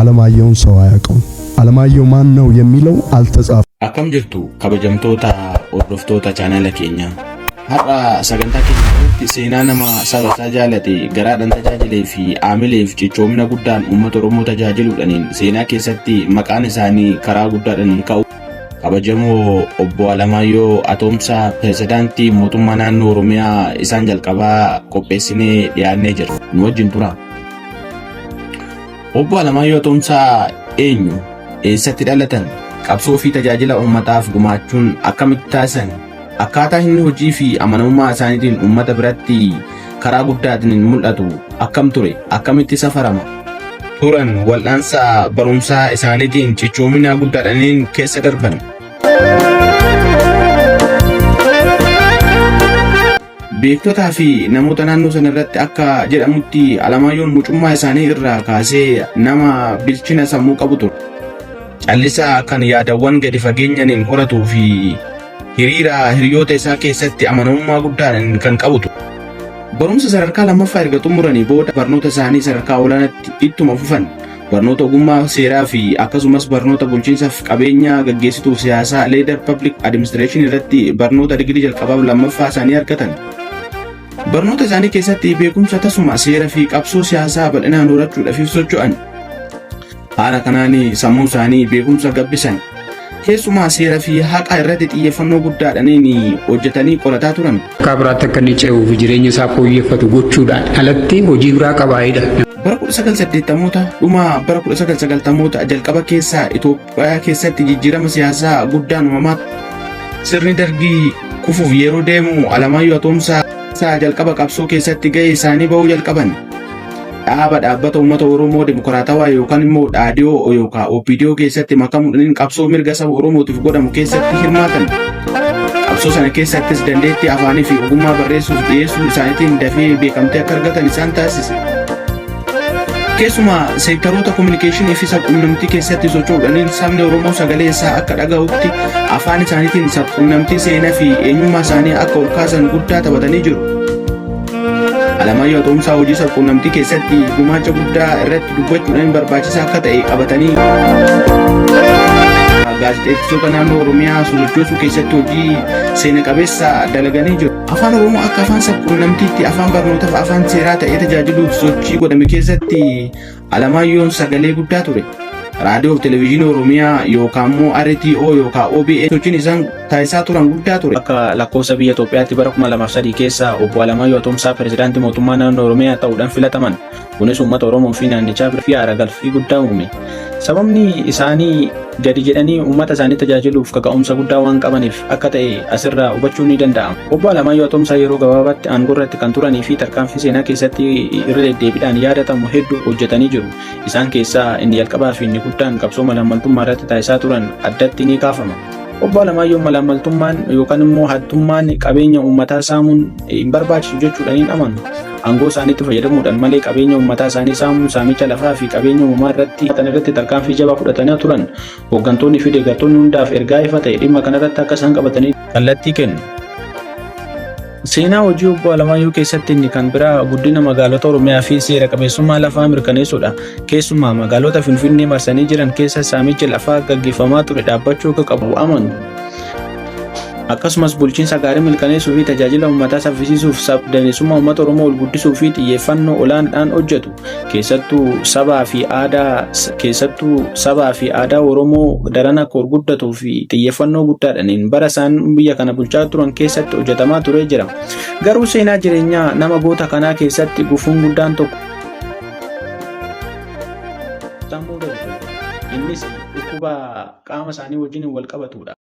አለማየሁን ሰው አያውቀውም። አለማየሁ ማን ነው የሚለው አልተጻፈም። akkam jirtu kabajamtoota hordoftoota chaanala keenya har'a sagantaa keenya irratti seenaa nama saba isaa jaalate garaadhaan tajaajilee fi aamileef cichoomina guddaan uummata Oromoo tajaajiluudhaan seenaa keessatti maqaan isaanii karaa guddaadhaan ka'u kabajamoo obbo Alamaayyoo Atoomsaa pirezidaantii mootummaa naannoo Oromiyaa isaan jalqabaa qopheessinee dhiyaannee jirra. Nu wajjin tura. Obbo Alamaayyoo Atoomsaa eenyu? Eessatti dhalatan? Qabsoo fi tajaajila uummataaf gumaachuun akkamitti taasisan? Akkaataa inni hojii fi amanamummaa isaaniitiin uummata biratti karaa guddaatiin mul'atu akkam ture? Akkamitti safarama? Turan wal'aansa barumsaa isaaniitiin cichoomina guddaadhaan keessa darban. Beektotaa fi namoota naannoo sana irratti akka jedhamutti Alamaayyoon mucummaa isaanii irraa kaasee nama bilchina sammuu qabu ture. Callisaa kan yaadawwan gadi fageenyaan horatuu fi hiriyoota isaa keessatti amanamummaa guddaadhaan kan qabutu. Barumsa sadarkaa lammaffaa erga xumuranii booda barnoota isaanii sadarkaa olaanaatti ittuma fufan. Barnoota ogummaa seeraa fi akkasumas barnoota bulchiinsaaf qabeenya gaggeessituu siyaasaa Leader Public Administration irratti barnoota digirii jalqabaaf lammaffaa isaanii argatan. Barnoota isaanii keessatti beekumsa tasuma seera fi qabsoo siyaasaa bal'inaan horachuudhaaf socho'an. Haala kanaan sammuu isaanii beekumsa gabbisan. Keessumaa seera fi haqa irratti xiyyeeffannoo guddaadhaan hojjetanii qorataa turan. Akka biraatti akka inni ce'uu fi jireenya isaa fooyyeffatu gochuudhaan alatti hojii biraa qabaayidha. Bara 1980 dhuma bara 1990 jalqaba keessaa Itoophiyaa keessatti jijjiirama siyaasaa guddaan uumamaa sirni dargii kufuuf yeroo deemu Alamaayyoo Atoomsaa jalqaba qabsoo keessatti gahee isaanii bahuu jalqaban. Dhaabbata uummata Oromoo Dimokiraatawaa yookaan immoo dhaadhiyoo yookaan OPDO keessatti makamuudhaan qabsoo mirga saba Oromootiif godhamu keessatti hirmaatan. Qabsoo sana keessattis dandeettii afaanii fi ogummaa barreessuuf dhiyeessuu isaaniitiin dafee beekamtii akka argatan isaan taasise. Keessumaa seektaroota kominikeeshinii fi sabquunnamtii keessatti socho'uudhaan sabni Oromoo sagalee isaa akka dhaga'utti afaan isaaniitiin sabquunnamtii seenaa fi eenyummaa isaanii akka ol kaasan guddaa taphatanii jiru. Alamaayyoo Atoomsaa hojii sabquunnamtii keessatti gumaacha guddaa irratti dubbachuudhaan barbaachisaa akka ta'e qabatanii gaazexeessitoota naannoo Oromiyaa sochoosuu keessatti hojii seena qabeessa dalaganii jiru. Afaan Oromoo akka afaan sabquunnamtiitti afaan barnootaaf afaan seeraa ta'ee tajaajiluuf sochii godhame keessatti Alamaayyoon sagalee guddaa ture. Raadiyoo fi Televezyiinii Oromiyaa yookaan immoo RTO yookaan OBN sochiin isaan taasisaa turan guddaa ture. Akka lakkoofsa biyya Itoophiyaatti bara 2003 keessa obbo Alamaayyoo Atoomsaa pirezidaantii mootummaa naannoo Oromiyaa ta'uudhaan filataman. Kunis uummata Oromoo fi naannichaa fi aaragalfii guddaa uume. Sababni isaanii gadi jedhanii uummata isaanii tajaajiluuf kaka'umsa guddaa waan qabaniif akka ta'e asirraa hubachuun ni danda'ama. Obbo Alamaayyoo Atoomsaa yeroo gabaabaatti aangoo irratti kan turanii fi tarkaanfii seenaa keessatti irra deddeebiidhaan yaadatamu hedduu hojjetanii jiru. Isaan keessaa inni jalqabaa fi inni guddaan qabsoo malaammaltummaa irratti taasisaa turan addatti ni kaafama. Obbo Alamaayyoo malaammaltummaan yookaan immoo hattummaan qabeenya uummataa saamuun hin barbaachisu jechuudhaan hin amanu. Aangoo isaaniitti fayyadamuudhaan malee qabeenya uummataa isaanii saamuun saamicha lafaa fi qabeenya uumamaa irratti tarkaanfii jabaa fudhatanii turan. Hooggantoonni fi deeggartoonni hundaaf ergaa ifa ta'e dhimma kanarratti akka isaan qabatanii kallattii kennu. Seenaa hojii obbo Alamaayyoo keessatti inni kan biraa guddina magaalota Oromiyaa fi seera qabeessummaa lafaa mirkaneessuudha. Keessumaa magaalota Finfinnee marsanii jiran keessa saamichi lafaa gaggeeffamaa ture dhaabbachuu akka qabu amanu. Akkasumas bulchiinsa gaarii milkaneessuu fi tajaajila uummataa saffisiisuuf sabdaneessummaa uummata Oromoo ol guddisuu fi xiyyeeffannoo olaanaadhaan hojjetu. Keessattuu sabaa fi aadaa Oromoo daran akka ol guddatuu fi xiyyeeffannoo guddaadhaan bara isaan biyya kana bulchaa turan keessatti hojjetamaa ture jira. Garuu seenaa jireenyaa nama goota kanaa keessatti gufuun guddaan tokko. Innis dhukkuba qaama isaanii wajjin wal qabatudha.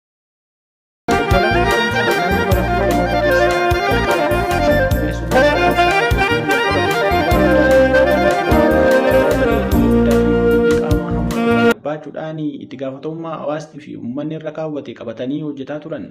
Baachuudhaan itti gaafatamummaa hawaasni fi uummanni irra kaawwate qabatanii hojjetaa turan.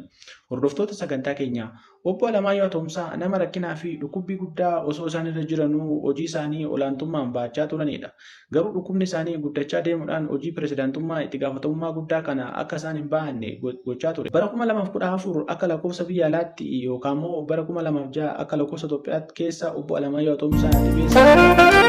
Hordoftoota sagantaa keenyaa obbo Alamaayyoo Atoomsaa nama rakkinaa fi dhukkubbii guddaa osoo isaan irra jiranuu hojii isaanii olaantummaan baachaa turanidha. Garuu dhukkubni isaanii guddachaa deemuudhaan hojii pirezidaantummaa itti gaafatamummaa guddaa kana akka isaan hin baanne gochaa ture. Bara 2014 akka lakkoofsa biyya alaatti yookaan immoo bara 2006 akka lakkoofsa Itoophiyaatti keessa obbo Alamaayyoo Atoomsaa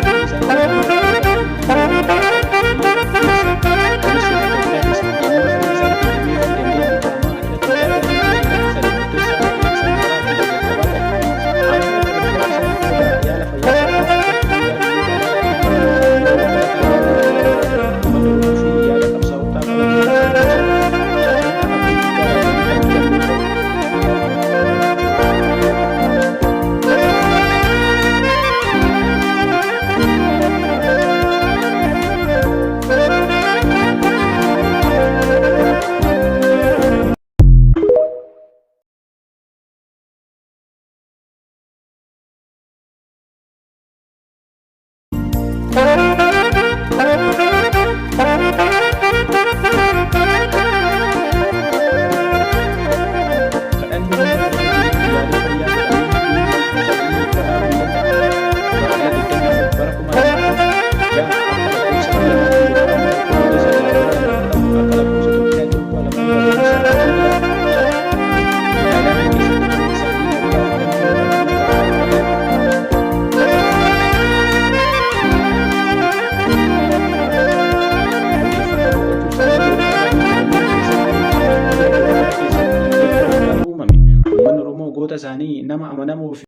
isaanii nama amanamoo fi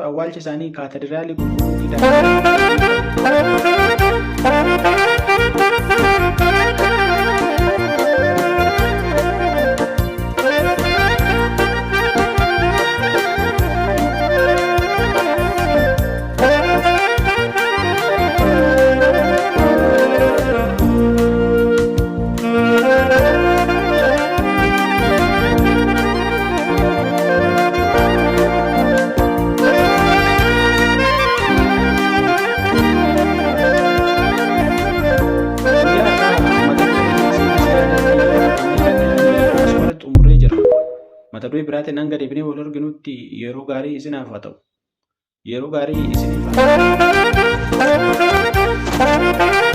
awwaalcha isaanii kaatedraalii qulqulluu Kidaanee mata duree biraatiin hanga deebinee wal arginutti yeroo gaarii isinaaf haa ta'u. Yeroo gaarii isiniif haa ta'u.